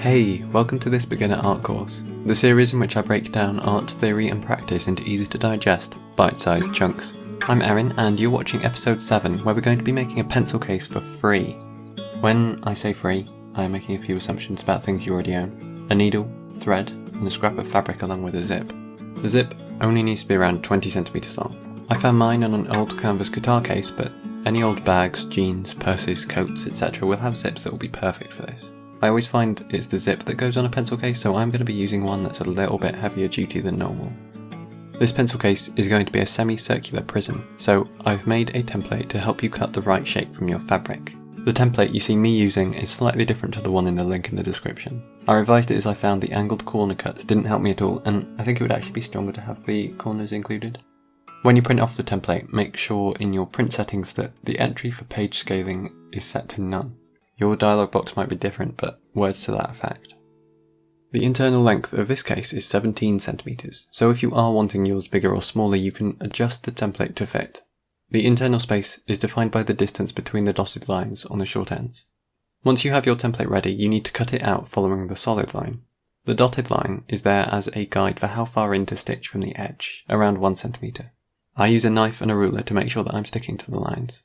Hey, welcome to this beginner art course, the series in which I break down art theory and practice into easy to digest, bite-sized chunks. I'm Erin and you're watching episode 7 where we're going to be making a pencil case for free. When I say free, I am making a few assumptions about things you already own. A needle, thread, and a scrap of fabric along with a zip. The zip only needs to be around 20 centimeters long. I found mine on an old canvas guitar case, but any old bags, jeans, purses, coats, etc. will have zips that will be perfect for this. I always find it's the zip that goes on a pencil case, so I'm going to be using one that's a little bit heavier duty than normal. This pencil case is going to be a semi-circular prism, so I've made a template to help you cut the right shape from your fabric. The template you see me using is slightly different to the one in the link in the description. I revised it as I found the angled corner cuts didn't help me at all, and I think it would actually be stronger to have the corners included. When you print off the template, make sure in your print settings that the entry for page scaling is set to none. Your dialog box might be different, but words to that effect. The internal length of this case is 17 centimeters, so if you are wanting yours bigger or smaller, you can adjust the template to fit. The internal space is defined by the distance between the dotted lines on the short ends. Once you have your template ready, you need to cut it out following the solid line. The dotted line is there as a guide for how far in to stitch from the edge, around 1 centimeter. I use a knife and a ruler to make sure that I'm sticking to the lines.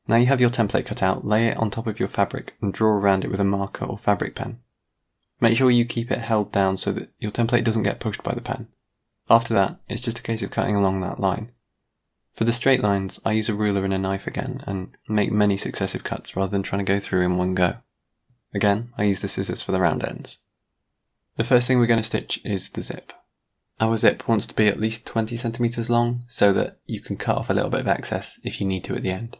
Now you have your template cut out, lay it on top of your fabric and draw around it with a marker or fabric pen. Make sure you keep it held down so that your template doesn't get pushed by the pen. After that, it's just a case of cutting along that line. For the straight lines, I use a ruler and a knife again and make many successive cuts rather than trying to go through in one go. Again, I use the scissors for the round ends. The first thing we're going to stitch is the zip. Our zip wants to be at least 20 centimeters long so that you can cut off a little bit of excess if you need to at the end.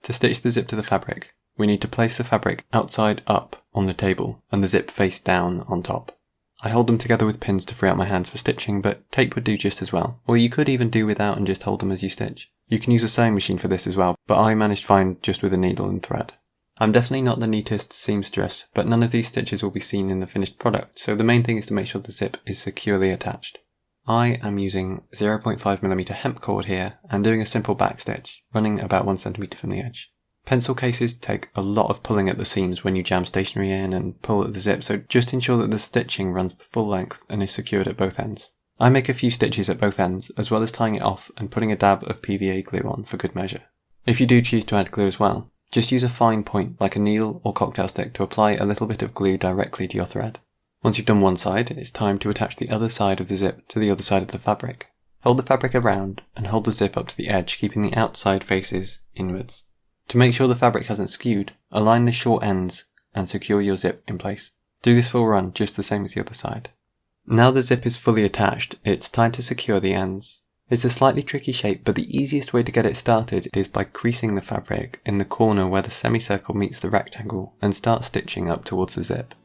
To stitch the zip to the fabric, we need to place the fabric outside up on the table and the zip face down on top. I hold them together with pins to free up my hands for stitching, but tape would do just as well, or you could even do without and just hold them as you stitch. You can use a sewing machine for this as well, but I managed fine just with a needle and thread. I'm definitely not the neatest seamstress, but none of these stitches will be seen in the finished product, so the main thing is to make sure the zip is securely attached. I am using 0.5mm hemp cord here and doing a simple back stitch, running about 1 centimeter from the edge. Pencil cases take a lot of pulling at the seams when you jam stationery in and pull at the zip, so just ensure that the stitching runs the full length and is secured at both ends. I make a few stitches at both ends, as well as tying it off and putting a dab of PVA glue on for good measure. If you do choose to add glue as well, just use a fine point like a needle or cocktail stick to apply a little bit of glue directly to your thread. Once you've done one side, it's time to attach the other side of the zip to the other side of the fabric. Hold the fabric around and hold the zip up to the edge, keeping the outside faces inwards. To make sure the fabric hasn't skewed, align the short ends and secure your zip in place. Do this full run just the same as the other side. Now the zip is fully attached, it's time to secure the ends. It's a slightly tricky shape, but the easiest way to get it started is by creasing the fabric in the corner where the semicircle meets the rectangle and start stitching up towards the zip.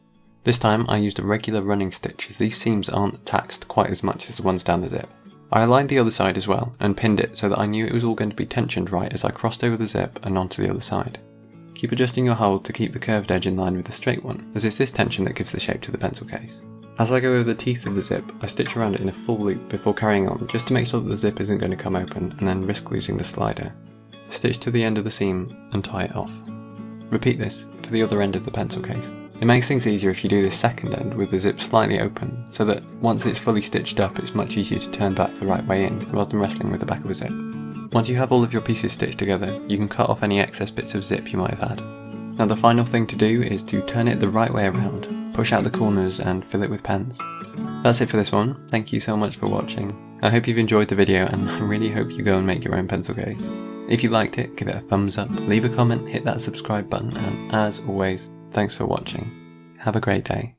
This time I used a regular running stitch as these seams aren't taxed quite as much as the ones down the zip. I aligned the other side as well and pinned it so that I knew it was all going to be tensioned right as I crossed over the zip and onto the other side. Keep adjusting your hold to keep the curved edge in line with the straight one, as it's this tension that gives the shape to the pencil case. As I go over the teeth of the zip, I stitch around it in a full loop before carrying on, just to make sure that the zip isn't going to come open and then risk losing the slider. Stitch to the end of the seam and tie it off. Repeat this for the other end of the pencil case. It makes things easier if you do this second end with the zip slightly open, so that once it's fully stitched up it's much easier to turn back the right way in, rather than wrestling with the back of the zip. Once you have all of your pieces stitched together, you can cut off any excess bits of zip you might have had. Now the final thing to do is to turn it the right way around, push out the corners and fill it with pens. That's it for this one. Thank you so much for watching. I hope you've enjoyed the video and I really hope you go and make your own pencil case. If you liked it, give it a thumbs up, leave a comment, hit that subscribe button, and as always, thanks for watching. Have a great day.